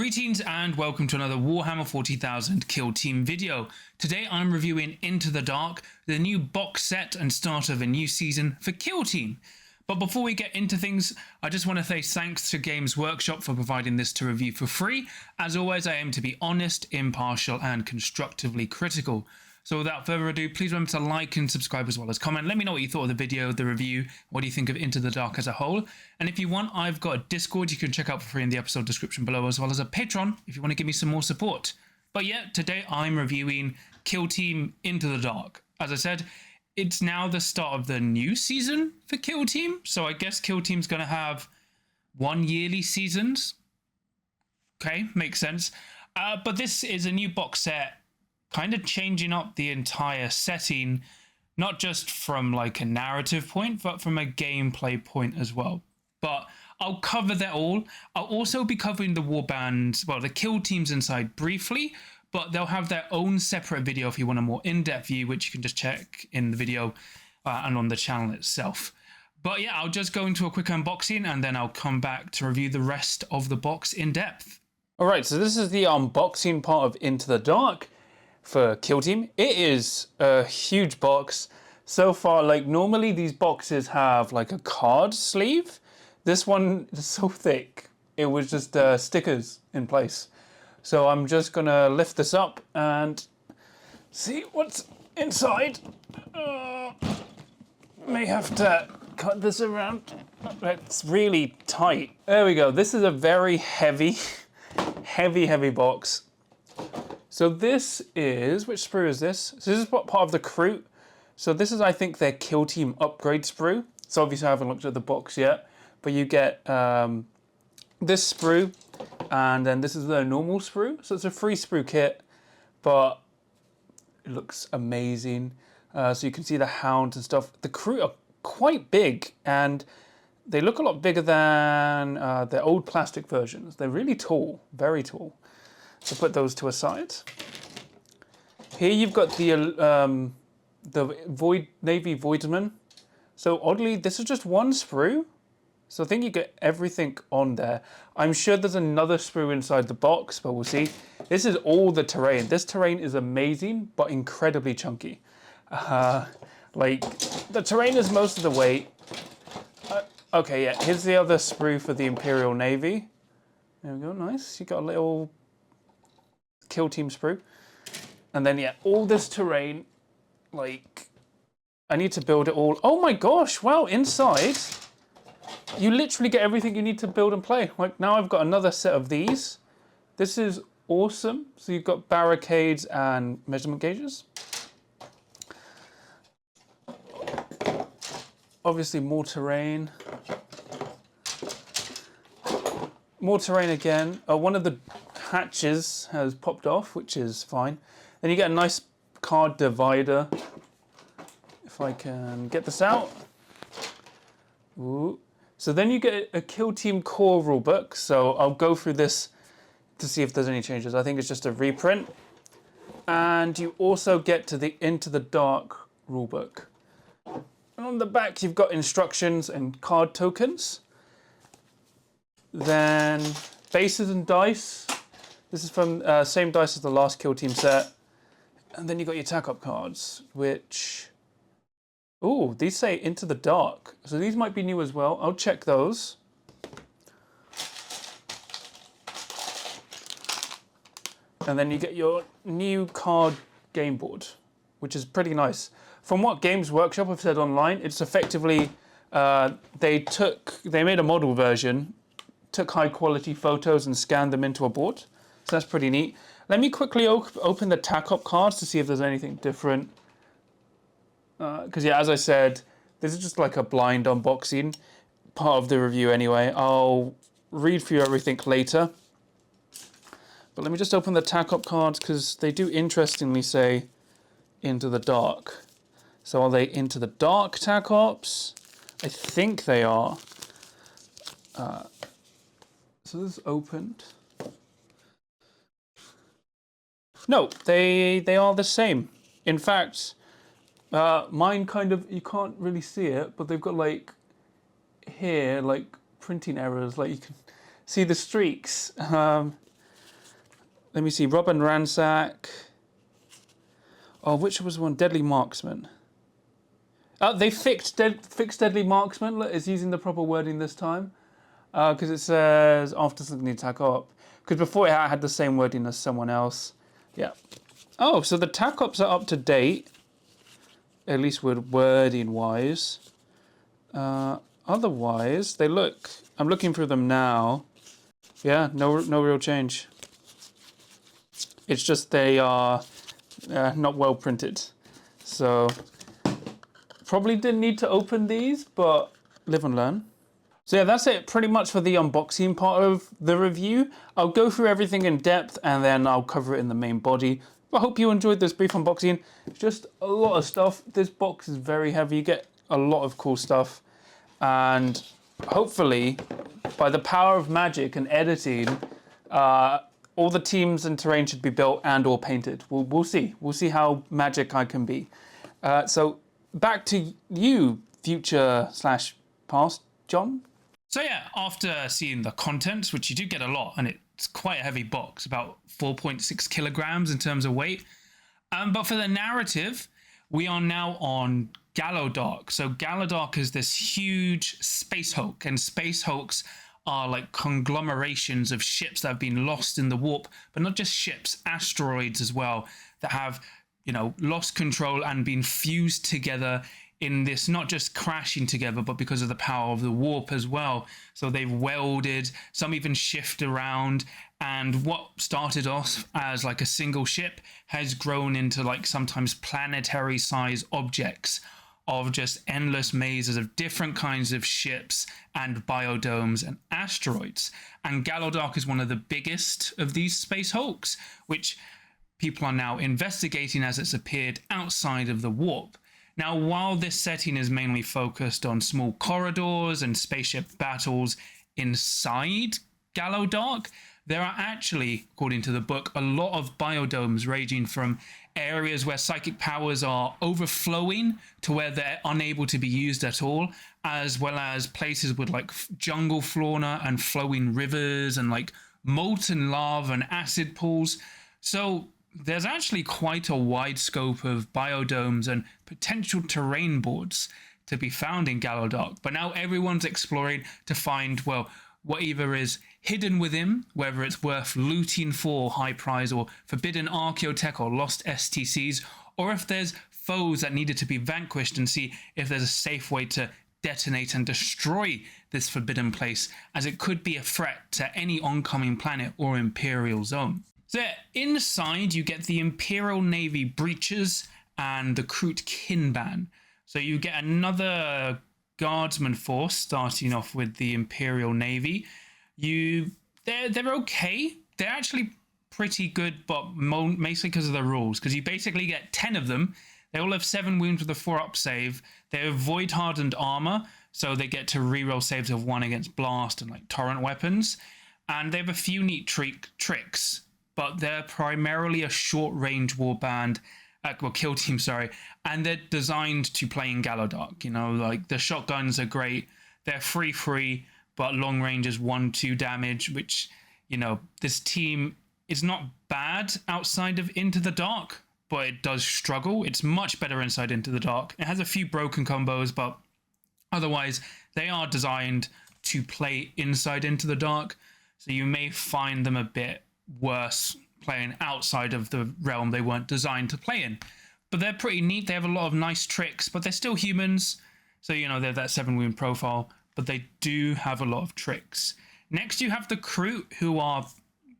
Greetings and welcome to another Warhammer 40,000 Kill Team video. Today I'm reviewing Into the Dark, the new box set and start of a new season for Kill Team. But before we get into things, I just want to say thanks to Games Workshop for providing this to review for free. As always, I aim to be honest, impartial and constructively critical. So without further ado, please remember to like and subscribe as well as comment. Let me know what you thought of the video, the review, what do you think of Into the Dark as a whole. And if you want, I've got a Discord you can check out for free in the episode description below, as well as a Patreon if you want to give me some more support. But yeah, today I'm reviewing Kill Team Into the Dark. As I said, it's now the start of the new season for Kill Team. So I guess Kill Team's going to have 1 yearly seasons. Okay, makes sense. But this is a new box set, kind of changing up the entire setting, not just from like a narrative point, but from a gameplay point as well. But I'll cover that all. I'll also be covering the warbands, well, the kill teams inside briefly, but they'll have their own separate video if you want a more in-depth view, which you can just check in the video and on the channel itself. But yeah, I'll just go into a quick unboxing and then I'll come back to review the rest of the box in depth. All right, so this is the unboxing part of Into the Dark for Kill Team. It is a huge box. So far, like normally these boxes have like a card sleeve. This one is so thick, it was just stickers in place. So I'm just gonna lift this up and see what's inside. May have to cut this around. It's really tight. There we go. This is a very heavy, heavy box. So this is, which sprue is this? So this is part of the Crute. So this is, I think, their Kill Team upgrade sprue. So obviously I haven't looked at the box yet, but you get this sprue, and then this is the normal sprue. So it's a free sprue kit, but it looks amazing. So you can see the hounds and stuff. The Crute are quite big, and they look a lot bigger than their old plastic versions. They're really tall, very tall. So put those to a side. Here you've got the Navy Voidman. So oddly, this is just one sprue. So I think you get everything on there. I'm sure there's another sprue inside the box, but we'll see. This is all the terrain. This terrain is amazing, but incredibly chunky. Like, the terrain is most of the weight. Okay, yeah, here's the other sprue for the Imperial Navy. There we go, nice. You got a little Kill Team sprue. And then, yeah, all this terrain, like, I need to build it all. Oh my gosh, wow, inside, you literally get everything you need to build and play. Like, now I've got another set of these. This is awesome. So you've got barricades and measurement gauges. Obviously, more terrain. More terrain again. One of the hatches has popped off, which is fine. Then you get a nice card divider. If I can get this out. Ooh. So then you get a Kill Team core rulebook. So I'll go through this to see if there's any changes. I think it's just a reprint. And you also get to the Into the Dark rulebook. And on the back you've got instructions and card tokens. Then bases and dice. This is from same dice as the last Kill Team set. And then you got your tack-up cards, which... Ooh, these say Into the Dark. So these might be new as well. I'll check those. And then you get your new card game board, which is pretty nice. From what Games Workshop have said online, it's effectively... they made a model version, took high quality photos and scanned them into a board. So that's pretty neat. Let me quickly open the tack-up cards to see if there's anything different. Because yeah, as I said, this is just like a blind unboxing, part of the review anyway. I'll read through everything later. But let me just open the tack-up cards because they do interestingly say Into the Dark. So are they Into the Dark tack-ups? I think they are. So this is opened. No, they are the same. In fact, mine kind of, you can't really see it, but they've got like here, like printing errors, like you can see the streaks. let me see, Rob and Ransack. Oh, which was one? Deadly Marksman. They fixed Deadly Marksman. Look, it's using the proper wording this time. Because it says after something the attack up. Because before it had the same wording as someone else. Yeah. Oh, so the tac ops are up to date. At least with wording wise. Otherwise, they look. I'm looking through them now. Yeah, no real change. It's just they are not well printed. So probably didn't need to open these, but live and learn. So yeah, that's it pretty much for the unboxing part of the review. I'll go through everything in depth and then I'll cover it in the main body. I hope you enjoyed this brief unboxing. It's just a lot of stuff. This box is very heavy. You get a lot of cool stuff. And hopefully, by the power of magic and editing, all the teams and terrain should be built and or painted. We'll see. We'll see how magic I can be. So back to you, future/past John. So yeah, after seeing the contents, which you do get a lot, and it's quite a heavy box, about 4.6 kilograms in terms of weight. But for the narrative, we are now on Gallowdark. So Gallowdark is this huge space hulk, and space hulks are like conglomerations of ships that have been lost in the warp, but not just ships, asteroids as well, that have, you know, lost control and been fused together in this, not just crashing together, but because of the power of the warp as well. So they've welded, some even shift around, and what started off as like a single ship has grown into like sometimes planetary size objects of just endless mazes of different kinds of ships and biodomes and asteroids. And Gallowdark is one of the biggest of these space hulks, which people are now investigating as it's appeared outside of the warp. Now, while this setting is mainly focused on small corridors and spaceship battles inside Gallowdark, there are actually, according to the book, a lot of biodomes ranging from areas where psychic powers are overflowing to where they're unable to be used at all, as well as places with like jungle fauna and flowing rivers and like molten lava and acid pools. So there's actually quite a wide scope of biodomes and potential terrain boards to be found in Gallowdark. But now everyone's exploring to find, well, what either is hidden within, whether it's worth looting for high prize or forbidden archaeotech or lost STCs, or if there's foes that needed to be vanquished, and see if there's a safe way to detonate and destroy this forbidden place, as it could be a threat to any oncoming planet or Imperial zone. So inside you get the Imperial Navy breaches and the Kroot Kinban. So you get another guardsman force starting off with the Imperial Navy. They're okay. They're actually pretty good, but mostly because of the rules. Because you basically get 10 of them. They all have 7 wounds with a 4-up save. They have void hardened armor, so they get to reroll saves of 1 against blast and like torrent weapons. And they have a few neat tricks, but they're primarily a short-range warband, kill team, sorry, and they're designed to play in Gallowdark. You know, like the shotguns are great. They're free, but long range is 1-2 damage, which, you know, this team is not bad outside of Into the Dark, but it does struggle. It's much better inside Into the Dark. It has a few broken combos, but otherwise they are designed to play inside Into the Dark. So you may find them a bit worse playing outside of the realm they weren't designed to play in. But they're pretty neat. They have a lot of nice tricks, but they're still humans. So, you know, they're that 7 wound profile, but they do have a lot of tricks. Next, you have the Kroot, who are,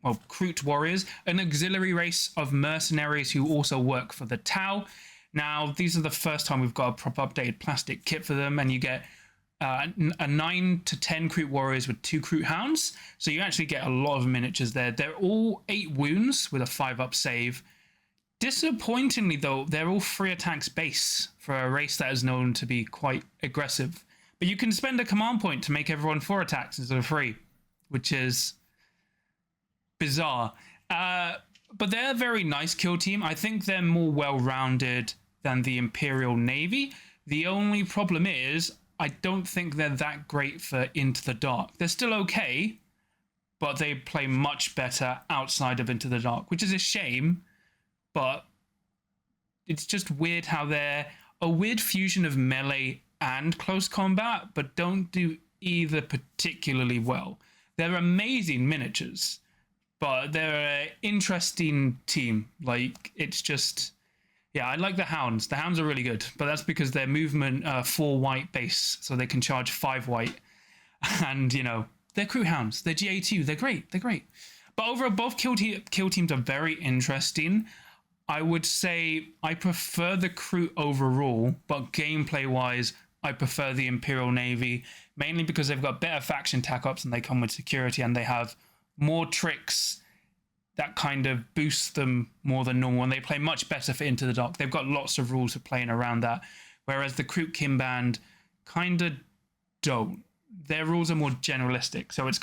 well, Kroot warriors, an auxiliary race of mercenaries who also work for the Tau. Now, these are the first time we've got a proper updated plastic kit for them, and you get a 9 to 10 Kroot warriors with 2 Kroot hounds. So you actually get a lot of miniatures there. They're all 8 wounds with a 5-up save. Disappointingly, though, they're all 3 attacks base for a race that is known to be quite aggressive. But you can spend a command point to make everyone 4 attacks instead of 3, which is bizarre. But they're a very nice kill team. I think they're more well-rounded than the Imperial Navy. The only problem is, I don't think they're that great for Into the Dark. They're still okay, but they play much better outside of Into the Dark, which is a shame, but it's just weird how they're a weird fusion of melee and close combat, but don't do either particularly well. They're amazing miniatures, but they're an interesting team. Like, it's just... Yeah, I like the Hounds. The Hounds are really good, but that's because their movement 4 white base, so they can charge 5 white. And, you know, they're crew Hounds. They're GA2. They're great. They're great. But overall, both kill teams are very interesting. I would say I prefer the crew overall, but gameplay-wise, I prefer the Imperial Navy, mainly because they've got better faction tack-ups and they come with security, and they have more tricks that kind of boost them more than normal, and they play much better for Into the Dark. They've got lots of rules for playing around that, whereas the Kroot Kimband kind of don't. Their rules are more generalistic, so it's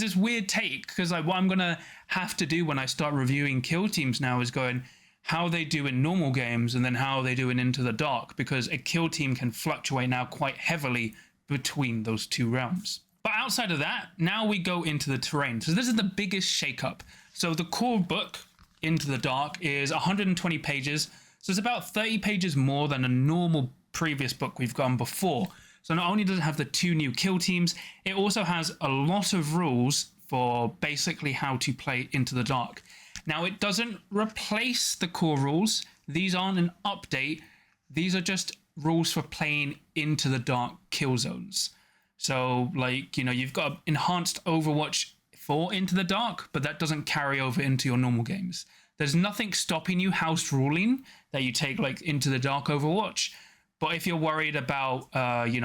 this weird take, because like what I'm gonna have to do when I start reviewing kill teams now is going how they do in normal games and then how they do in Into the Dark, because a kill team can fluctuate now quite heavily between those two realms. But outside of that, now we go into the terrain. So this is the biggest shakeup. So the core book, Into the Dark, is 120 pages. So it's about 30 pages more than a normal previous book we've gone before. So not only does it have the 2 new kill teams, it also has a lot of rules for basically how to play Into the Dark. Now, it doesn't replace the core rules. These aren't an update. These are just rules for playing Into the Dark kill zones. So, like, you know, you've got enhanced Overwatch for Into the Dark, but that doesn't carry over into your normal games. There's nothing stopping you house ruling that you take, like, Into the Dark Overwatch. But if you're worried about,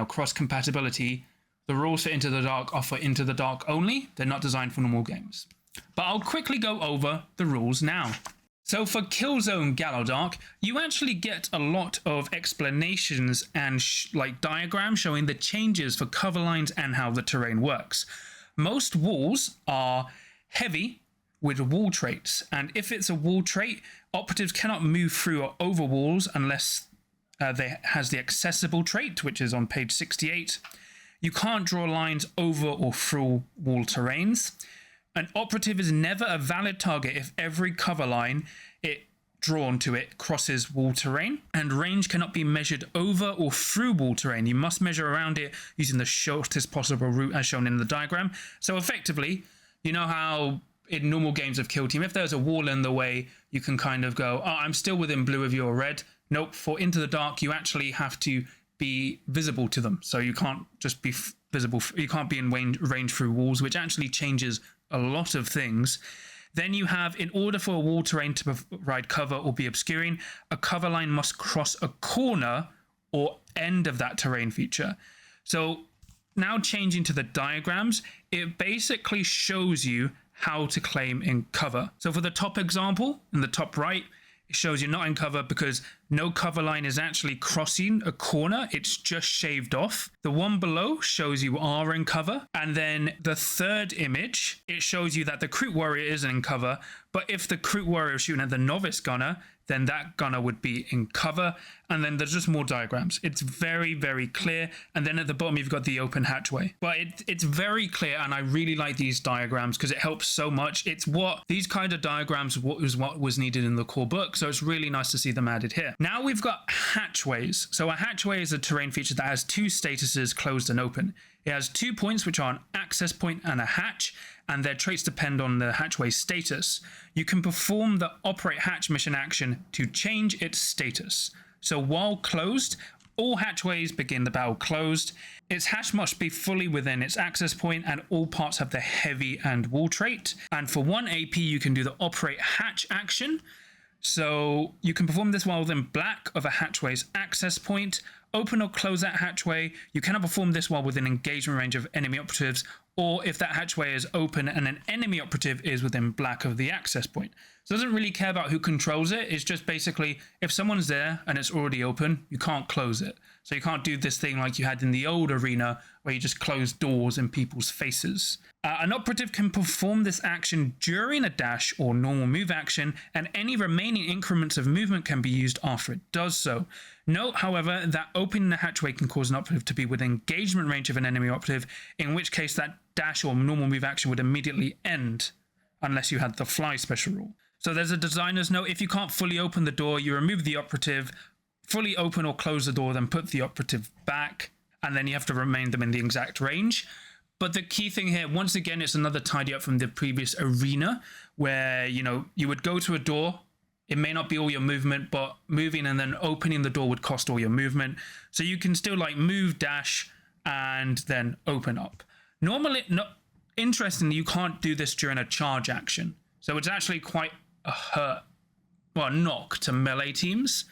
cross compatibility, the rules for Into the Dark are for Into the Dark only. They're not designed for normal games. But I'll quickly go over the rules now. So for Killzone Gallowdark, you actually get a lot of explanations and diagrams showing the changes for cover lines and how the terrain works. Most walls are heavy with wall traits, and if it's a wall trait, operatives cannot move through or over walls unless they has the accessible trait, which is on page 68. You can't draw lines over or through wall terrains. An operative is never a valid target if every cover line drawn to it crosses wall terrain, and range cannot be measured over or through wall terrain. You must measure around it using the shortest possible route as shown in the diagram. So effectively, you know how in normal games of Kill Team, if there's a wall in the way, you can kind of go, oh, I'm still within blue of you or red. Nope, for Into the Dark, you actually have to be visible to them. So you can't just be visible, you can't be in range through walls, which actually changes a lot of things. Then you have, in order for a wall terrain to provide cover or be obscuring, a cover line must cross a corner or end of that terrain feature. So now changing to the diagrams, it basically shows you how to claim in cover. So for the top example, in the top right, it shows you're not in cover because no cover line is actually crossing a corner. It's just shaved off. The one below shows you are in cover. And then the third image, it shows you that the Kroot Warrior isn't in cover. But if the Kroot Warrior is shooting at the Novice Gunner, then that gunner would be in cover. And then there's just more diagrams. It's very, very clear. And then at the bottom, you've got the open hatchway. But it's very clear, and I really like these diagrams because it helps so much. It's what these kind of diagrams was what was needed in the core book. So it's really nice to see them added here. Now we've got hatchways. So a hatchway is a terrain feature that has 2 statuses, closed and open. It has 2 points, which are an access point and a hatch, and their traits depend on the hatchway status. You can perform the operate hatch mission action to change its status. So while closed, all hatchways begin the battle closed. Its hatch must be fully within its access point, and all parts have the heavy and wall trait. And for 1 AP, you can do the operate hatch action. So you can perform this while within black of a hatchway's access point. Open or close that hatchway. You cannot perform this while within engagement range of enemy operatives, or if that hatchway is open and an enemy operative is within black of the access point. So it doesn't really care about who controls it. It's just basically, if someone's there and it's already open, you can't close it. So you can't do this thing like you had in the old arena where you just close doors in people's faces. An operative can perform this action during a dash or normal move action, and any remaining increments of movement can be used after it does so. Note, however, that opening the hatchway can cause an operative to be within engagement range of an enemy operative, in which case that dash or normal move action would immediately end unless you had the fly special rule. So there's a designer's note: if you can't fully open the door, you remove the operative, fully open or close the door, then put the operative back, and then you have to remain them in the exact range. But the key thing here, once again, it's another tidy up from the previous arena where, you know, you would go to a door. It may not be all your movement, but moving and then opening the door would cost all your movement. So you can still like move, dash, and then open up. Normally, interestingly, you can't do this during a charge action. So it's actually quite a knock to melee teams.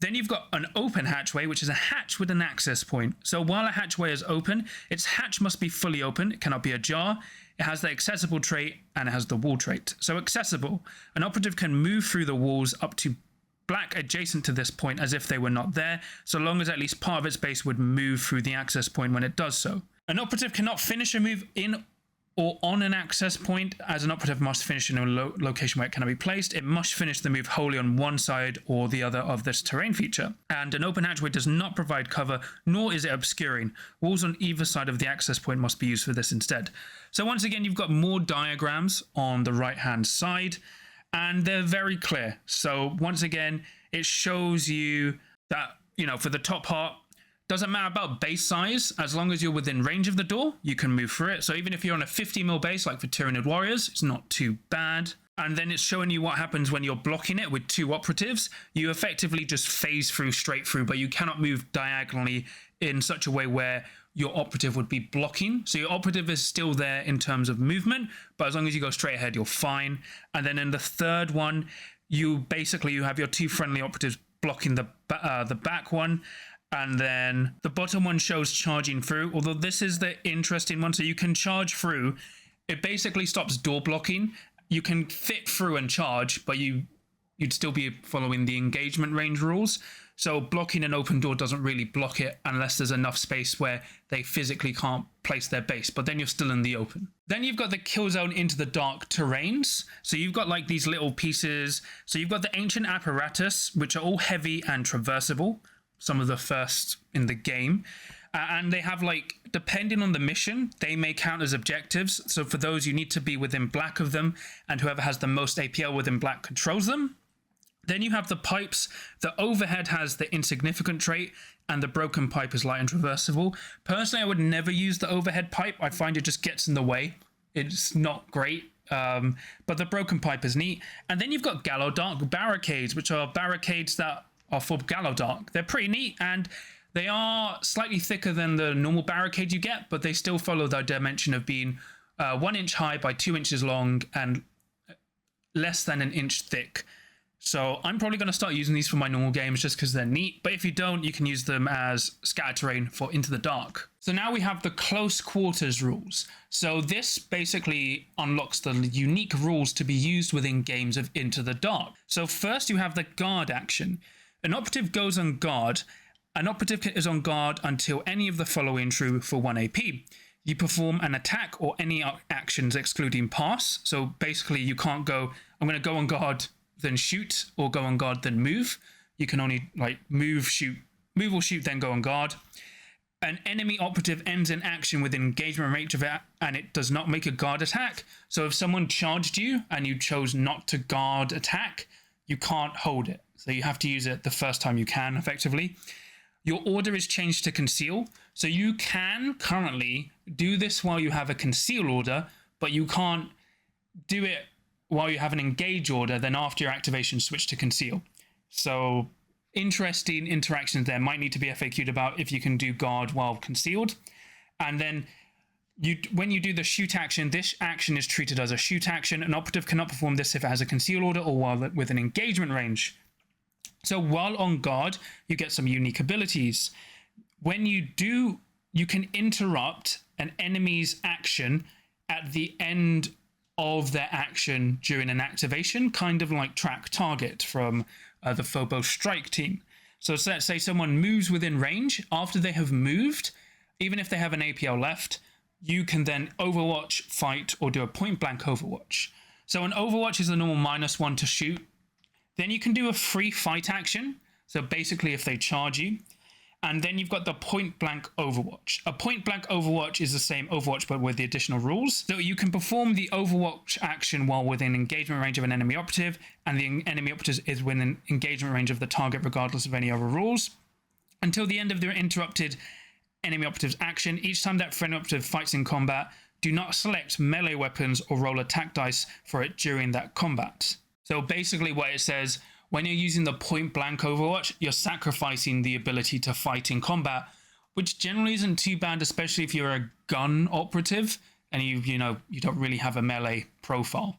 Then you've got an open hatchway, which is a hatch with an access point. So while a hatchway is open, its hatch must be fully open. It cannot be ajar. It has the accessible trait and it has the wall trait. So accessible, an operative can move through the walls up to black adjacent to this point as if they were not there, so long as at least part of its base would move through the access point when it does so. An operative cannot finish a move in or on an access point, as an operative must finish in a location where it cannot be placed. It must finish the move wholly on one side or the other of this terrain feature. And an open hatchway does not provide cover, nor is it obscuring. Walls on either side of the access point must be used for this instead. So once again, you've got more diagrams on the right-hand side, and they're very clear. So once again, it shows you that, you know, for the top part, doesn't matter about base size, as long as you're within range of the door, you can move through it. So even if you're on a 50 mil base, like for Tyranid Warriors, it's not too bad. And then it's showing you what happens when you're blocking it with two operatives. You effectively just phase through straight through, but you cannot move diagonally in such a way where your operative would be blocking. So your operative is still there in terms of movement, but as long as you go straight ahead, you're fine. And then in the third one, you have your two friendly operatives blocking the back one. And then the bottom one shows charging through, although this is the interesting one. So you can charge through. It basically stops door blocking. You can fit through and charge, but you'd still be following the engagement range rules. So blocking an open door doesn't really block it unless there's enough space where they physically can't place their base, but then you're still in the open. Then you've got the kill zone into the dark terrains. So you've got like these little pieces. So you've got the ancient apparatus, which are all heavy and traversable. Some of the first in the game. And they have, like, depending on the mission, they may count as objectives. So for those, you need to be within black of them, and whoever has the most APL within black controls them. Then you have the pipes. The overhead has the insignificant trait, and the broken pipe is light and traversable. Personally, I would never use the overhead pipe. I find it just gets in the way. It's not great. But the broken pipe is neat. And then you've got Gallow Dark barricades, which are barricades that are for Gallow Dark. They're pretty neat, and they are slightly thicker than the normal barricade you get, but they still follow the dimension of being 1 inch high by 2 inches long and less than an inch thick. So I'm probably going to start using these for my normal games just because they're neat, but if you don't, you can use them as scatter terrain for Into the Dark. So now we have the close quarters rules. So this basically unlocks the unique rules to be used within games of Into the Dark. So first you have the guard action. An operative goes on guard. An operative is on guard until any of the following true for 1 AP. You perform an attack or any actions excluding pass. So basically you can't go, I'm going to go on guard, then shoot, or go on guard, then move. You can only like move or shoot, then go on guard. An enemy operative ends an action with engagement range of it, and it does not make a guard attack. So if someone charged you and you chose not to guard attack, you can't hold it. So you have to use it the first time you can, effectively. Your order is changed to conceal. So you can currently do this while you have a conceal order, but you can't do it while you have an engage order, then after your activation switch to conceal. So interesting interactions there. Might need to be FAQ'd about if you can do guard while concealed. And then when you do the shoot action, this action is treated as a shoot action. An operative cannot perform this if it has a conceal order or while with an engagement range. So while on guard, you get some unique abilities. When you do, you can interrupt an enemy's action at the end of their action during an activation, kind of like track target from the Phobos Strike team. So let's say someone moves within range. After they have moved, even if they have an APL left, you can then overwatch, fight, or do a point blank overwatch. So an overwatch is the normal -1 to shoot. Then you can do a free fight action. So basically if they charge you, And then you've got the point blank Overwatch. A point blank Overwatch is the same Overwatch but with the additional rules. So you can perform the Overwatch action while within engagement range of an enemy operative, and the enemy operative is within engagement range of the target regardless of any other rules. Until the end of the interrupted enemy operative's action, each time that friendly operative fights in combat, do not select melee weapons or roll attack dice for it during that combat. So basically what it says, when you're using the point blank Overwatch, you're sacrificing the ability to fight in combat, which generally isn't too bad, especially if you're a gun operative and you don't really have a melee profile.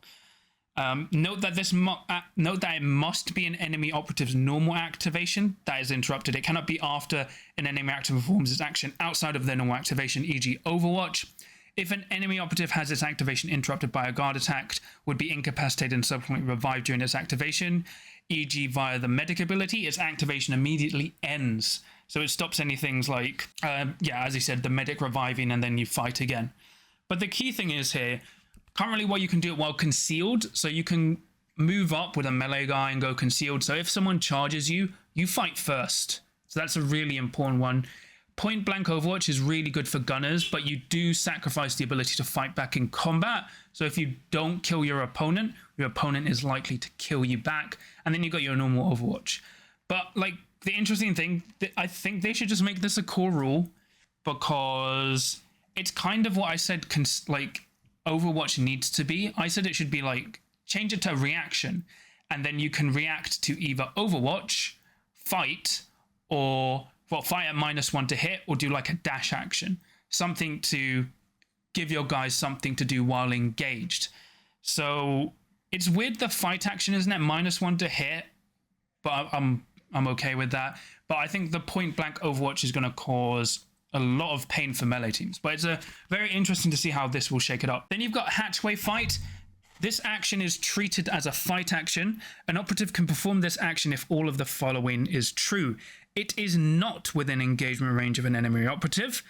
Note that it must be an enemy operative's normal activation that is interrupted. It cannot be after an enemy active performs its action outside of their normal activation, e.g. Overwatch. If an enemy operative has its activation interrupted by a guard attack, would be incapacitated and subsequently revived during its activation, e.g. via the medic ability, its activation immediately ends. So it stops any things like, as you said, the medic reviving and then you fight again. But the key thing is here, currently what you can do it while concealed, so you can move up with a melee guy and go concealed. So if someone charges you, you fight first. So that's a really important one. Point blank Overwatch is really good for gunners, but you do sacrifice the ability to fight back in combat. So if you don't kill your opponent is likely to kill you back, and then you got your normal Overwatch. But like the interesting thing, I think they should just make this a core rule, because it's kind of what I said like Overwatch needs to be. I said it should be like, change it to reaction, and then you can react to either Overwatch, fight, or fight at -1 to hit, or do like a dash action, something to give your guys something to do while engaged. So it's weird the fight action isn't at -1 to hit, but I'm okay with that. But I think the point blank Overwatch is going to cause a lot of pain for melee teams. But it's very interesting to see how this will shake it up. Then you've got Hatchway Fight. This action is treated as a fight action. An operative can perform this action if all of the following is true. It is not within engagement range of an enemy operative.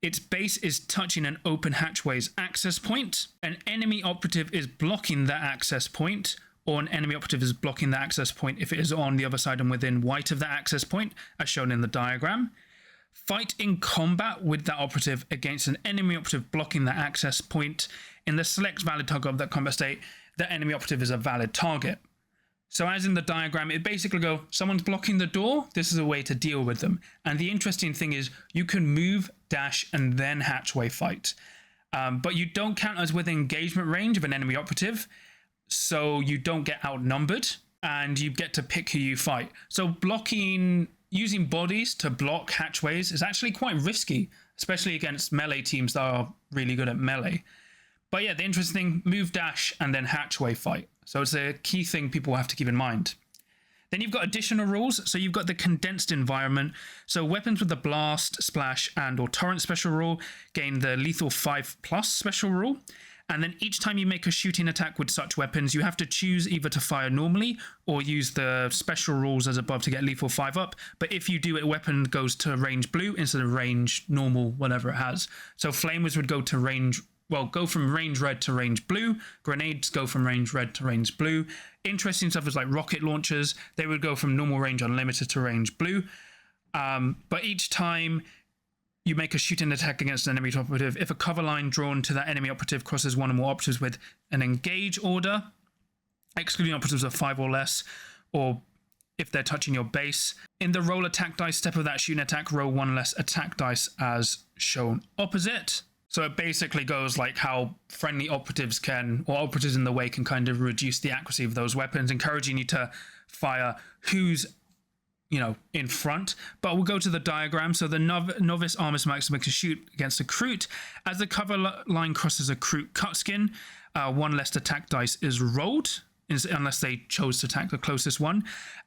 Its base is touching an open hatchway's access point. An enemy operative is blocking that access point, or an enemy operative is blocking the access point if it is on the other side and within white of the access point, as shown in the diagram. Fight in combat with that operative against an enemy operative blocking the access point. In the select valid target of that combat state, the enemy operative is a valid target. So as in the diagram, it basically goes, someone's blocking the door, this is a way to deal with them. And the interesting thing is you can move, dash, and then hatchway fight. But you don't count as within engagement range of an enemy operative, so you don't get outnumbered, and you get to pick who you fight. So using bodies to block hatchways is actually quite risky, especially against melee teams that are really good at melee. But yeah, the interesting thing, move, dash, and then hatchway fight. So it's a key thing people have to keep in mind. Then you've got additional rules. So you've got the condensed environment. So weapons with the blast, splash, and or torrent special rule gain the lethal 5+ special rule. And then each time you make a shooting attack with such weapons, you have to choose either to fire normally or use the special rules as above to get lethal 5 up. But if you do it, weapon goes to range blue instead of range normal, whatever it has. So flamers would go from range red to range blue. Grenades go from range red to range blue. Interesting stuff is like rocket launchers. They would go from normal range unlimited to range blue. But each time you make a shooting attack against an enemy operative, if a cover line drawn to that enemy operative crosses one or more operatives with an engage order, excluding operatives of 5 or less, or if they're touching your base, in the roll attack dice step of that shooting attack, roll 1 less attack dice as shown opposite. So it basically goes like how friendly operatives can, or operatives in the way can kind of reduce the accuracy of those weapons, encouraging you to fire who's, in front. But we'll go to the diagram. So the novice armist max makes a shoot against a Kroot. As the cover line crosses a Kroot cut skin, 1 less attack dice is rolled, unless they chose to attack the closest one.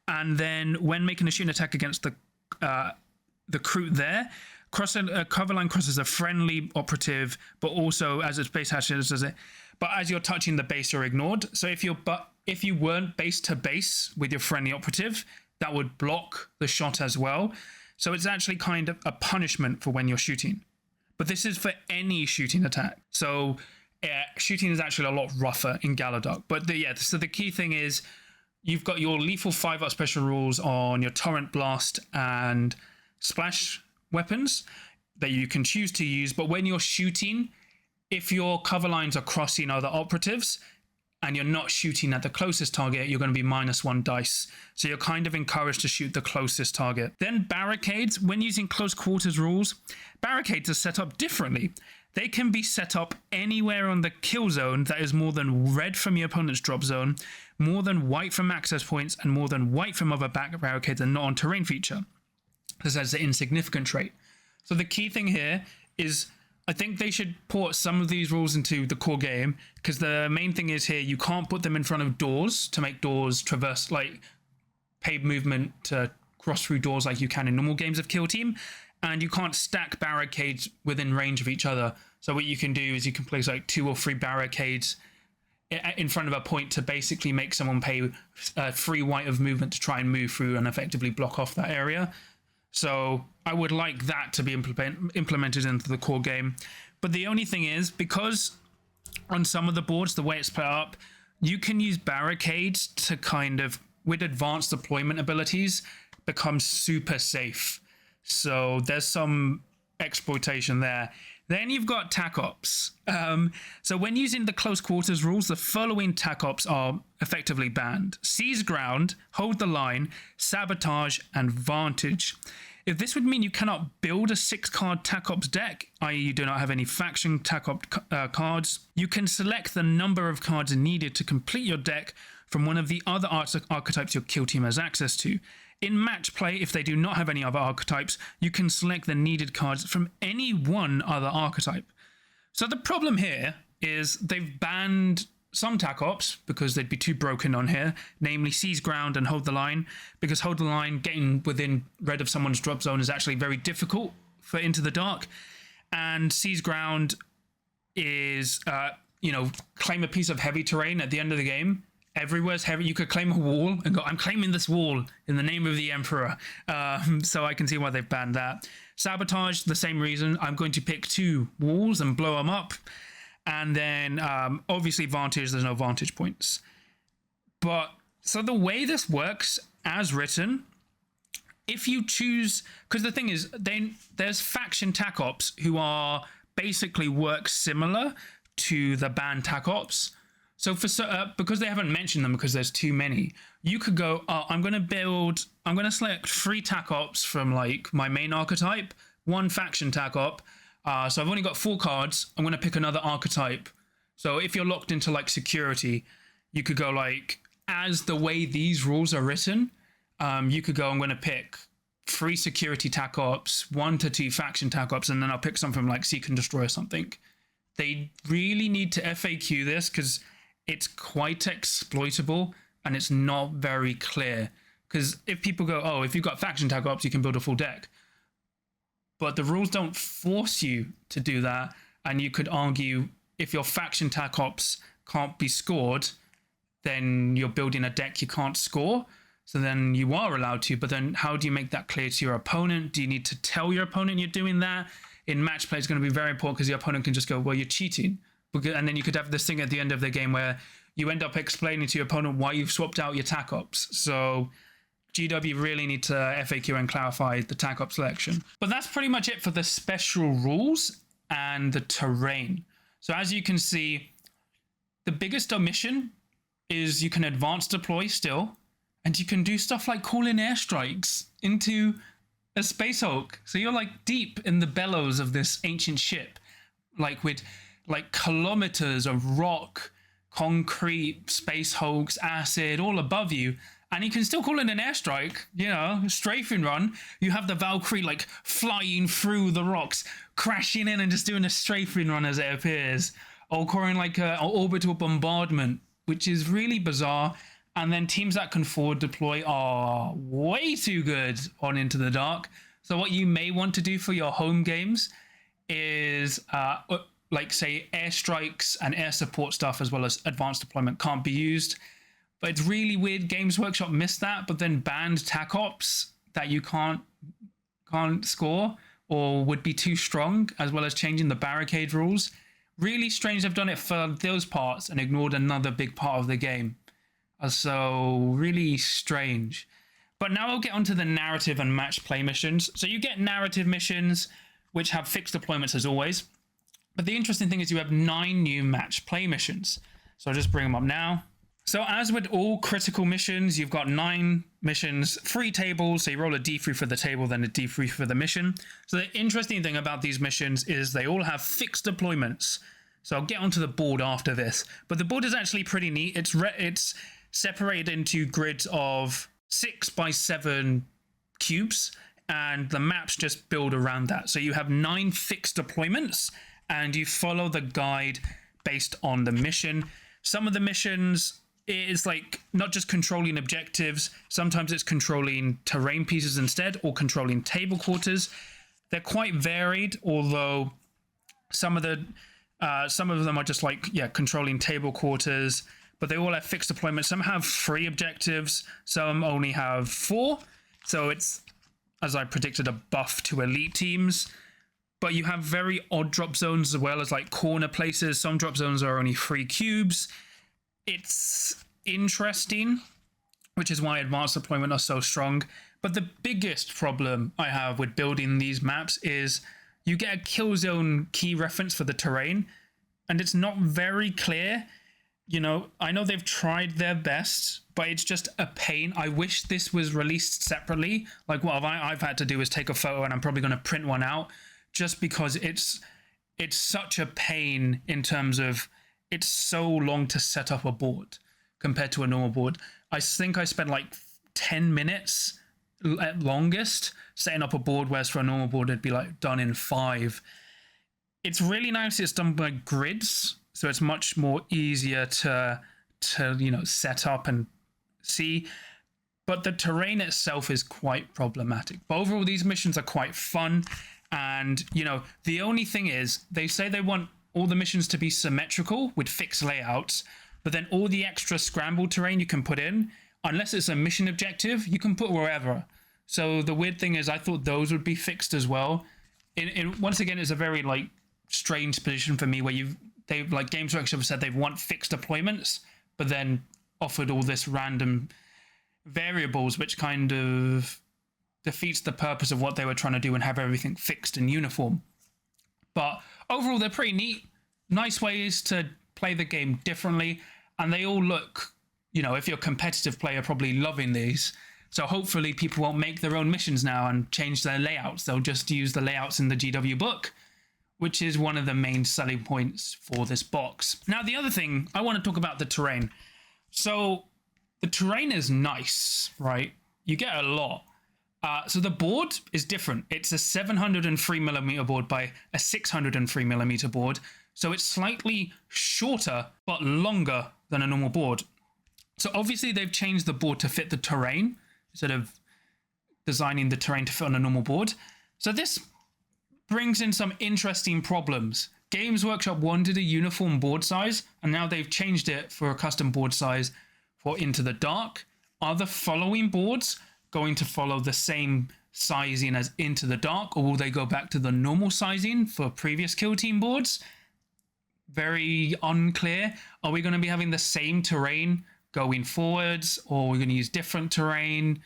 And then when making a shooting attack against the Kroot there, a cover line crosses a friendly operative, but also as its base hatches does it. But as you're touching the base, you're ignored. So if you weren't base to base with your friendly operative, that would block the shot as well. So it's actually kind of a punishment for when you're shooting. But this is for any shooting attack. So shooting is actually a lot rougher in Galadark. But so the key thing is you've got your lethal 5 up special rules on your torrent, blast, and splash weapons that you can choose to use, but when you're shooting, if your cover lines are crossing other operatives and you're not shooting at the closest target, you're going to be -1 dice. So you're kind of encouraged to shoot the closest target. Then barricades. When using close quarters rules, barricades are set up differently. They can be set up anywhere on the kill zone that is more than red from your opponent's drop zone, more than white from access points, and more than white from other back barricades and not on terrain feature. This is an insignificant trait. So the key thing here is, I think they should port some of these rules into the core game, because the main thing is here, you can't put them in front of doors to make doors traverse, like pave movement to cross through doors like you can in normal games of Kill Team, and you can't stack barricades within range of each other. So what you can do is you can place like 2 or 3 barricades in front of a point to basically make someone pay 3 white of movement to try and move through and effectively block off that area. So I would like that to be implemented into the core game. But the only thing is, because on some of the boards, the way it's put up, you can use barricades to kind of, with advanced deployment abilities, become super safe. So there's some exploitation there. Then you've got tac ops. So when using the close quarters rules, the following tac ops are effectively banned: seize ground, hold the line, sabotage, and vantage. If this would mean you cannot build a 6-card tac ops deck, i.e. you do not have any faction tac op cards, you can select the number of cards needed to complete your deck from one of the other archetypes your kill team has access to. In match play, if they do not have any other archetypes, you can select the needed cards from any one other archetype. So the problem here is they've banned some tac ops because they'd be too broken on here, namely seize ground and hold the line, because hold the line, getting within red of someone's drop zone is actually very difficult for Into the Dark. And seize ground is, claim a piece of heavy terrain at the end of the game. Everywhere's heavy. You could claim a wall and go, I'm claiming this wall in the name of the Emperor. So I can see why they've banned that. Sabotage, the same reason. I'm going to pick 2 walls and blow them up. And then obviously vantage, there's no vantage points. But so the way this works as written, if you choose, because the thing is, then there's faction tac ops who are basically work similar to the banned tac ops. So for because they haven't mentioned them because there's too many, you could go, I'm going to select 3 tac ops from like my main archetype, 1 faction tac op. So I've only got 4 cards. I'm going to pick another archetype. So if you're locked into like security, you could go like, as the way these rules are written, you could go, I'm going to pick 3 security tac ops, 1 to 2 faction tac ops, and then I'll pick something from like Seek and Destroy or something. They really need to FAQ this because it's quite exploitable and it's not very clear. Because if people go, if you've got faction tac ops, you can build a full deck. But the rules don't force you to do that. And you could argue if your faction tac ops can't be scored, then you're building a deck you can't score. So then you are allowed to. But then how do you make that clear to your opponent? Do you need to tell your opponent you're doing that? In match play, it's going to be very important because your opponent can just go, well, you're cheating. And then you could have this thing at the end of the game where you end up explaining to your opponent why you've swapped out your tac ops. So GW really need to FAQ and clarify the tac op selection. But that's pretty much it for the special rules and the terrain. So as you can see, the biggest omission is you can advance deploy still, and you can do stuff like call in airstrikes into a Space Hulk. So you're like deep in the bellows of this ancient ship, like with like kilometers of rock, concrete, Space Hulks, acid, all above you. And you can still call it an airstrike, strafing run. You have the Valkyrie like flying through the rocks, crashing in and just doing a strafing run as it appears. Or calling like an orbital bombardment, which is really bizarre. And then teams that can forward deploy are way too good on Into the Dark. So what you may want to do for your home games is like say airstrikes and air support stuff as well as advanced deployment can't be used. But it's really weird. Games Workshop missed that, but then banned tac ops that you can't score or would be too strong, as well as changing the barricade rules. Really strange they've done it for those parts and ignored another big part of the game. So really strange. But now I'll get onto the narrative and match play missions. So you get narrative missions, which have fixed deployments as always. But the interesting thing is you have 9 new match play missions. So I'll just bring them up now. So as with all critical missions, you've got 9 missions, 3 tables. So you roll a d3 for the table, then a d3 for the mission. So the interesting thing about these missions is they all have fixed deployments. So I'll get onto the board after this. But the board is actually pretty neat. It's separated into grids of 6 by 7 cubes, and the maps just build around that. So you have 9 fixed deployments, and you follow the guide based on the mission. Some of the missions is like not just controlling objectives. Sometimes it's controlling terrain pieces instead, or controlling table quarters. They're quite varied, although some of them are just like, yeah, controlling table quarters, but they all have fixed deployments. Some have 3 objectives, some only have 4. So it's, as I predicted, a buff to elite teams. But you have very odd drop zones as well as like corner places. Some drop zones are only 3 cubes. It's interesting, which is why advanced deployment are so strong. But the biggest problem I have with building these maps is you get a kill zone key reference for the terrain, and it's not very clear. You know, I know they've tried their best, but it's just a pain. I wish this was released separately. Like what I've had to do is take a photo, and I'm probably going to print one out, just because it's such a pain in terms of it's so long to set up a board compared to a normal board. I think I spent like 10 minutes at longest setting up a board, whereas for a normal board it'd be like done in 5. It's really nice it's done by grids, so it's much more easier to you know, set up and see. But the terrain itself is quite problematic. But overall, these missions are quite fun. And, you know, the only thing is they say they want all the missions to be symmetrical with fixed layouts, but then all the extra scrambled terrain you can put in, unless it's a mission objective, you can put wherever. So the weird thing is I thought those would be fixed as well. Once again, it's a very like strange position for me where they've like Games Workshop have said they want fixed deployments, but then offered all this random variables, which kind of defeats the purpose of what they were trying to do and have everything fixed and uniform. But overall, they're pretty neat, nice ways to play the game differently, and they all look, you know, if you're a competitive player, probably loving these. So hopefully people won't make their own missions now and change their layouts. They'll just use the layouts in the GW book, which is one of the main selling points for this box. Now, the other thing, I want to talk about the terrain. So the terrain is nice, right? You get a lot. So the board is different. It's a 703mm board by a 603mm board. So it's slightly shorter, but longer than a normal board. So obviously they've changed the board to fit the terrain instead of designing the terrain to fit on a normal board. So this brings in some interesting problems. Games Workshop wanted a uniform board size, and now they've changed it for a custom board size for Into the Dark. Are the following boards going to follow the same sizing as Into the Dark, or will they go back to the normal sizing for previous Kill Team boards? Very unclear. Are we going to be having the same terrain going forwards, or are we going to use different terrain?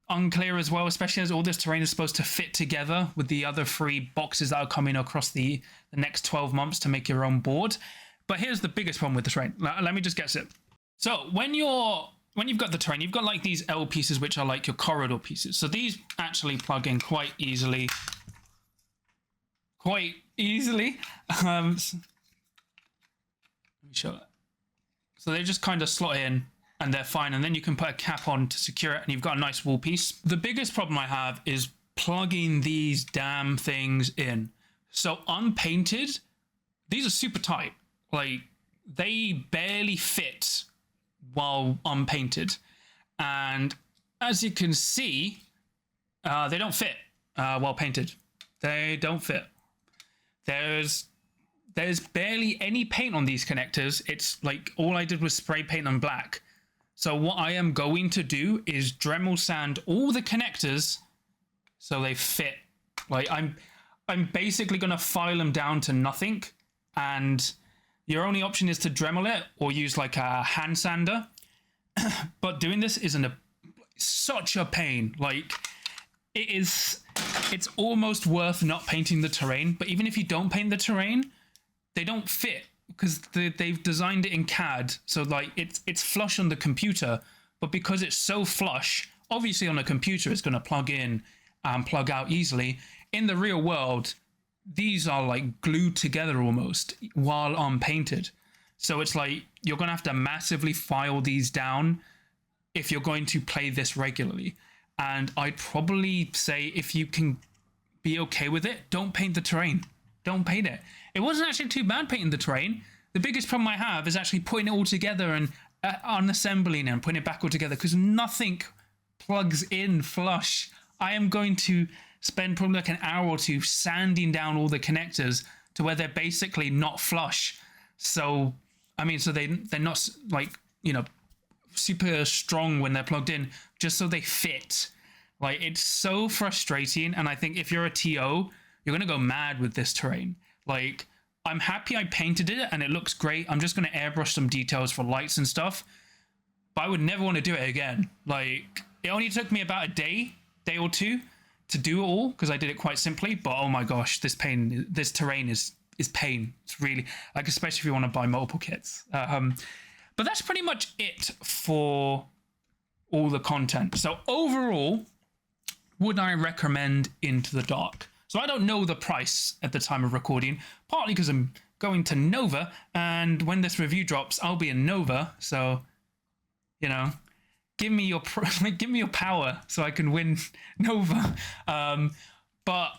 Unclear as well, especially as all this terrain is supposed to fit together with the other 3 boxes that are coming across the next 12 months to make your own board. But here's the biggest problem with the terrain. Let me just guess it. So when you've got the terrain, you've got like these L pieces, which are like your corridor pieces. So these actually plug in quite easily. Let me show it. So they just kind of slot in and they're fine. And then you can put a cap on to secure it and you've got a nice wall piece. The biggest problem I have is plugging these damn things in. So unpainted, these are super tight. Like they barely fit while unpainted, and as you can see, they don't fit while painted. They don't fit. There's barely any paint on these connectors. It's like all I did was spray paint them black. So what I am going to do is Dremel sand all the connectors so they fit. Like I'm basically gonna file them down to nothing, and your only option is to Dremel it or use like a hand sander. But doing this isn't a such a pain. Like, it's almost worth not painting the terrain, but even if you don't paint the terrain, they don't fit because they've designed it in CAD, so like it's flush on the computer, but because it's so flush, obviously on a computer it's going to plug in and plug out easily. In the real world, these are like glued together almost while unpainted. So it's like you're going to have to massively file these down if you're going to play this regularly. And I'd probably say if you can be okay with it, don't paint the terrain. Don't paint it. It wasn't actually too bad painting the terrain. The biggest problem I have is actually putting it all together and unassembling and putting it back all together because nothing plugs in flush. I am going to spend probably like an hour or two sanding down all the connectors to where they're basically not flush. So, I mean, so they're not like, you know, super strong when they're plugged in, just so they fit. Like, it's so frustrating. And I think if you're a TO, you're going to go mad with this terrain. Like, I'm happy I painted it and it looks great. I'm just going to airbrush some details for lights and stuff. But I would never want to do it again. Like, it only took me about a day or two to do it all because I did it quite simply. But oh my gosh, this terrain is pain. It's really, like, especially if you want to buy multiple kits. But that's pretty much it for all the content. So overall, would I recommend Into the Dark? So I don't know the price at the time of recording, partly because I'm going to Nova, and when this review drops, I'll be in Nova. So, you know, give me your power so I can win Nova. But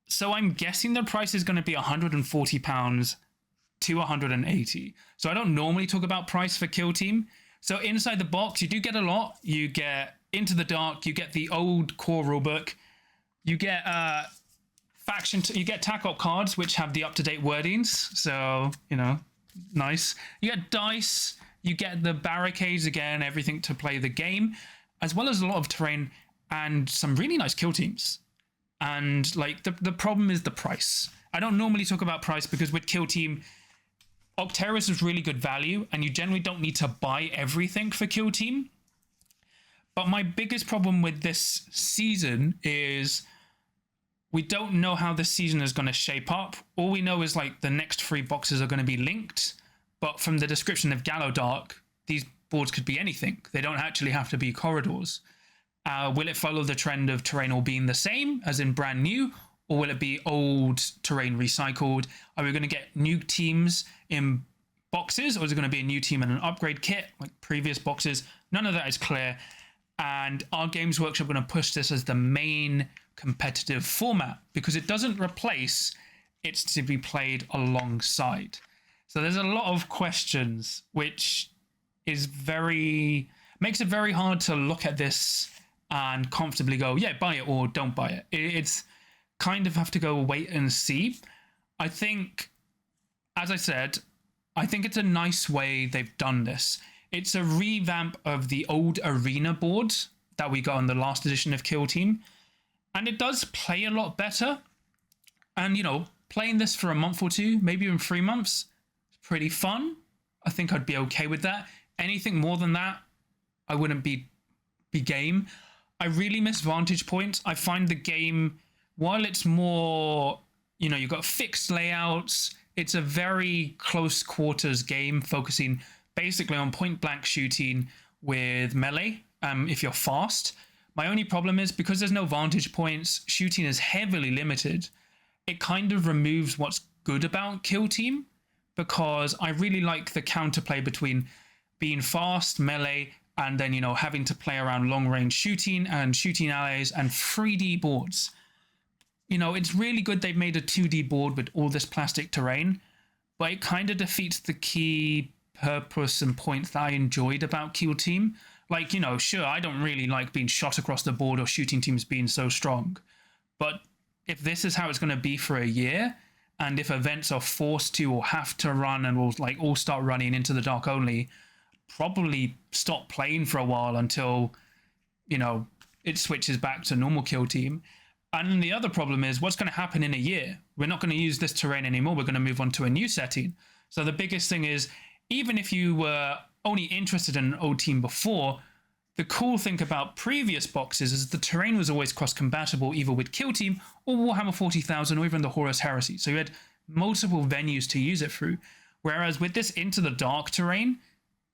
so I'm guessing the price is going to be £140 to 180. So I don't normally talk about price for Kill Team. So inside the box, you do get a lot. You get Into the Dark, you get the old core rulebook, you get you get TAC-op cards, which have the up-to-date wordings. So, you know, nice. You get dice, you get the barricades again, everything to play the game, as well as a lot of terrain and some really nice kill teams. And like the problem is the price. I don't normally talk about price because with Kill Team, Octeris is really good value, and you generally don't need to buy everything for Kill Team. But my biggest problem with this season is we don't know how this season is going to shape up. All we know is like the next 3 boxes are going to be linked. But from the description of Gallo Dark, these boards could be anything. They don't actually have to be corridors. Will it follow the trend of terrain all being the same, as in brand new? Or will it be old terrain recycled? Are we going to get new teams in boxes? Or is it going to be a new team and an upgrade kit like previous boxes? None of that is clear. And our Games Workshop are going to push this as the main competitive format because it doesn't replace, it's to be played alongside. So there's a lot of questions, which is makes it very hard to look at this and comfortably go, yeah, buy it or don't buy it. It's kind of have to go wait and see. I think, as I said, I think it's a nice way they've done this. It's a revamp of the old arena board that we got on the last edition of Kill Team. And it does play a lot better. And, you know, playing this for a month or two, maybe even 3 months, it's pretty fun. I think I'd be okay with that. Anything more than that, I wouldn't be game. I really miss Vantage Points. I find the game, while it's more, you know, you've got fixed layouts, it's a very close quarters game focusing basically on point blank shooting with melee if you're fast. My only problem is because there's no vantage points, shooting is heavily limited. It kind of removes what's good about Kill Team because I really like the counterplay between being fast, melee, and then, you know, having to play around long range shooting and shooting allies and 3D boards. You know, it's really good they've made a 2D board with all this plastic terrain, but it kind of defeats the key purpose and points that I enjoyed about Kill Team. Like, you know, sure, I don't really like being shot across the board or shooting teams being so strong. But if this is how it's going to be for a year, and if events are forced to or have to run and will like all start running Into the Dark only, probably stop playing for a while until, you know, it switches back to normal Kill Team. And the other problem is what's going to happen in a year? We're not going to use this terrain anymore. We're going to move on to a new setting. So the biggest thing is, even if you were only interested in an old team before, The cool thing about previous boxes is the terrain was always cross-compatible either with Kill Team or Warhammer 40,000 or even the Horus Heresy. So you had multiple venues to use it through. Whereas with this Into the Dark terrain,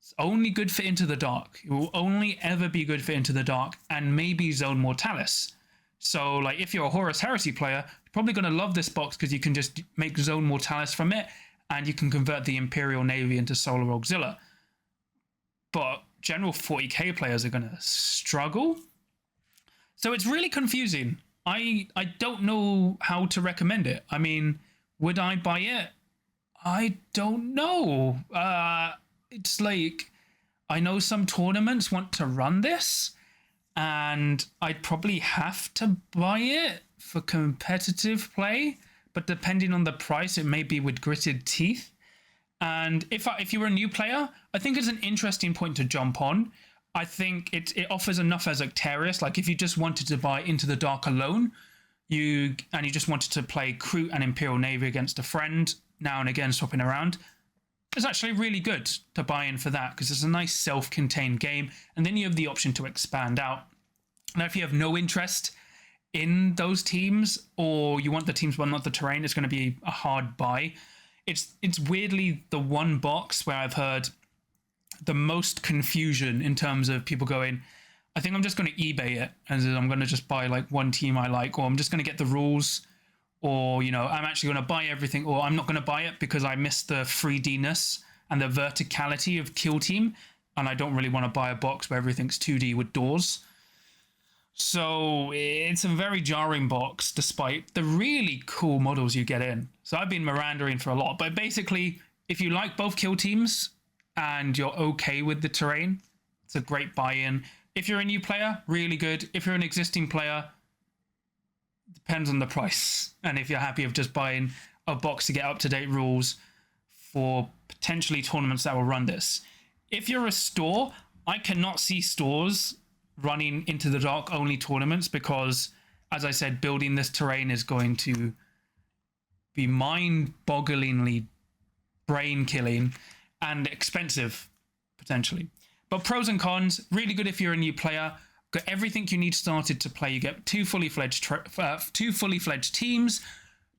it's only good for Into the Dark. It will only ever be good for Into the Dark and maybe Zone Mortalis. So like if you're a Horus Heresy player, you're probably going to love this box because you can just make Zone Mortalis from it and you can convert the Imperial Navy into Solar Auxilia. But general 40k players are going to struggle. So it's really confusing. I don't know how to recommend it. I mean, would I buy it? I don't know. It's like, I know some tournaments want to run this, and I'd probably have to buy it for competitive play, but depending on the price, it may be with gritted teeth. And if you were a new player, I think it's an interesting point to jump on. I think it offers enough as Octarius. Like if you just wanted to buy Into the Dark alone, you just wanted to play Crew and Imperial Navy against a friend, now and again swapping around, it's actually really good to buy in for that because it's a nice self-contained game, and then you have the option to expand out. Now, if you have no interest in those teams, or you want the teams but not the terrain, it's going to be a hard buy. It's weirdly the one box where I've heard the most confusion in terms of people going, I think I'm just going to eBay it, and I'm going to just buy like one team I like, or I'm just going to get the rules, or, you know, I'm actually going to buy everything, or I'm not going to buy it because I miss the 3D-ness and the verticality of Kill Team, and I don't really want to buy a box where everything's 2D with doors. So it's a very jarring box, despite the really cool models you get in. So I've been Mirandering for a lot, but basically, if you like both Kill Teams and you're okay with the terrain, it's a great buy-in. If you're a new player, really good. If you're an existing player, depends on the price. And if you're happy of just buying a box to get up-to-date rules for potentially tournaments that will run this. If you're a store, I cannot see stores running Into the Dark only tournaments because, as I said, building this terrain is going to be mind-bogglingly brain-killing and expensive, potentially. But pros and cons, really good if you're a new player. Got everything you need started to play. You get two fully fledged teams,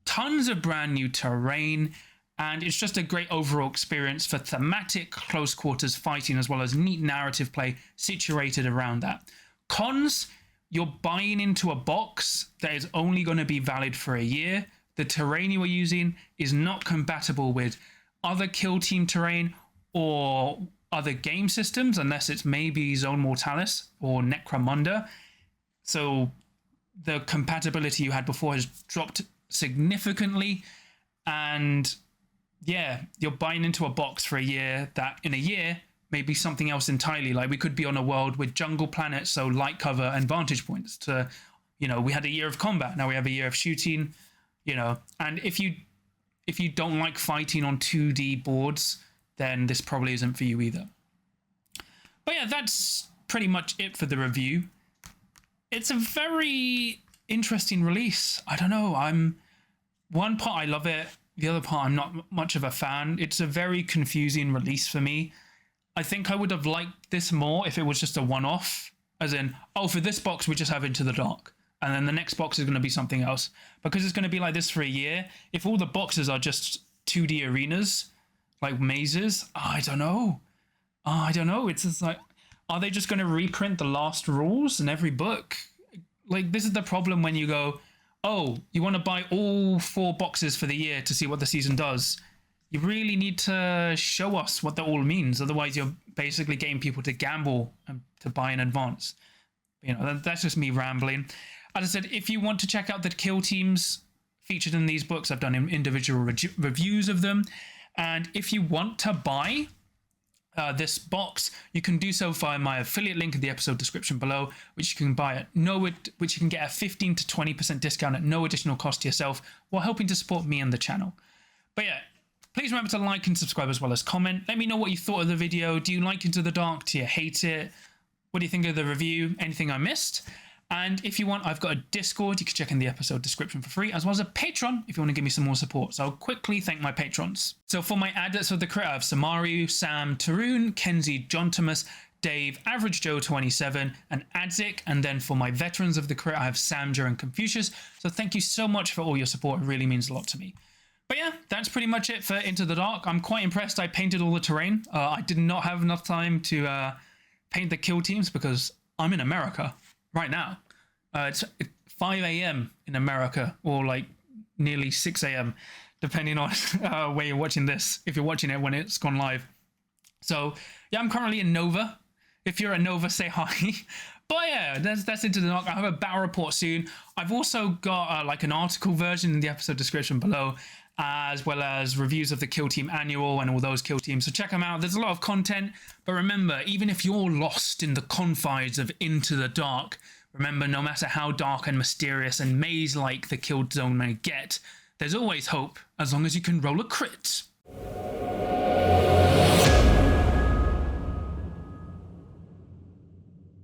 tons of brand new terrain, and it's just a great overall experience for thematic close quarters fighting as well as neat narrative play situated around that. Cons, you're buying into a box that is only going to be valid for a year. The terrain you are using is not compatible with other Kill Team terrain or other game systems, unless it's maybe Zone Mortalis or Necromunda. So the compatibility you had before has dropped significantly, and yeah, you're buying into a box for a year that in a year may be something else entirely. Like we could be on a world with jungle planets, so light cover and vantage points to, you know, we had a year of combat, now we have a year of shooting, you know. And if you don't like fighting on 2D boards, then this probably isn't for you either. But yeah, that's pretty much it for the review. It's a very interesting release. I don't know, one part I love it, the other part I'm not much of a fan. It's a very confusing release for me. I think I would have liked this more if it was just a one-off, as in, oh, for this box we just have Into the Dark, and then the next box is going to be something else. Because it's going to be like this for a year, if all the boxes are just 2D arenas, like mazes, I don't know. It's just like, are they just going to reprint the last rules in every book? Like, this is the problem when you go, oh, you want to buy all 4 boxes for the year to see what the season does. You really need to show us what that all means. Otherwise, you're basically getting people to gamble and to buy in advance. You know, that's just me rambling. As I said, if you want to check out the Kill Teams featured in these books, I've done individual reviews of them. And if you want to buy this box, you can do so via my affiliate link in the episode description below, which you can buy at which you can get a 15 to 20% discount at no additional cost to yourself, while helping to support me and the channel. But yeah, please remember to like and subscribe as well as comment. Let me know what you thought of the video. Do you like Into the Dark? Do you hate it? What do you think of the review? Anything I missed? And if you want, I've got a Discord you can check in the episode description for free, as well as a Patreon if you want to give me some more support. So I'll quickly thank my patrons. So for my adults of the crit, I have Samaru, Sam, Tarun, Kenzie, John Thomas, Dave, Average Joe 27, and Adzik. And then for my veterans of the crit, I have Samja and Confucius. So thank you so much for all your support. It really means a lot to me. But yeah, that's pretty much it for Into the Dark. I'm quite impressed. I painted all the terrain. I did not have enough time to paint the kill teams because I'm in America right now. It's 5 a.m. in America, or like nearly 6 a.m. depending on where you're watching this, if you're watching it when it's gone live. So yeah, I'm currently in Nova. If you're at Nova, say hi. But yeah, that's Into the Dark. I have a battle report soon. I've also got like an article version in the episode description below, as well as reviews of the Kill Team Annual and all those Kill Teams. So check them out. There's a lot of content. But remember, even if you're lost in the confines of Into the Dark, remember, no matter how dark and mysterious and maze-like the kill zone may get, there's always hope, as long as you can roll a crit.